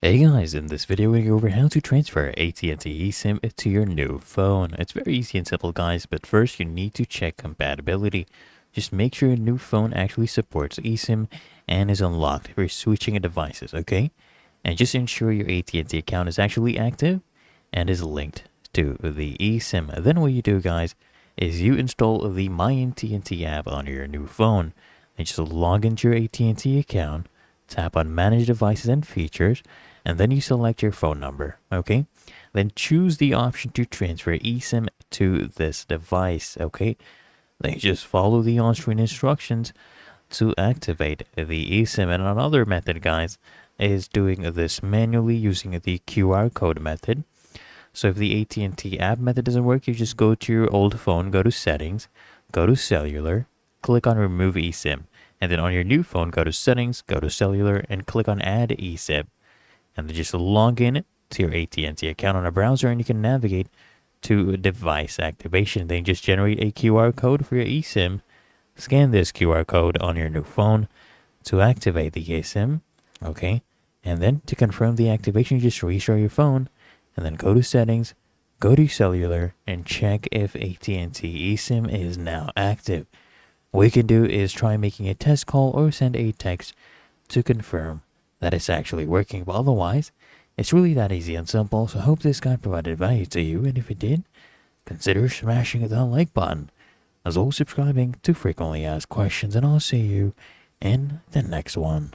Hey guys, in this video we'll go over how to transfer AT&T eSIM to your new phone. It's very easy and simple guys, but first you need to check compatibility. Just make sure your new phone actually supports eSIM and is unlocked for switching devices, okay? And just ensure your AT&T account is actually active and is linked to the eSIM. Then what you do guys is you install the My AT&T app on your new phone. And just log into your AT&T account, tap on Manage Devices and Features, and then you select your phone number, okay? Then choose the option to transfer eSIM to this device, okay? Then you just follow the on-screen instructions to activate the eSIM. And another method, guys, is doing this manually using the QR code method. So if the AT&T app method doesn't work, you just go to your old phone, go to Settings, go to Cellular, click on Remove eSIM. And then on your new phone, go to Settings, go to Cellular, and click on Add eSIM. And then just log in to your AT&T account on a browser and you can navigate to device activation. Then just generate a QR code for your eSIM. Scan this QR code on your new phone to activate the eSIM. Okay. And then to confirm the activation, you just restart your phone and then go to settings, go to cellular and check if AT&T eSIM is now active. What you can do is try making a test call or send a text to confirm that it's actually working, but otherwise, it's really that easy and simple. So I hope this guide provided value to you, and if it did, consider smashing that like button, as well as subscribing to frequently asked questions, and I'll see you in the next one.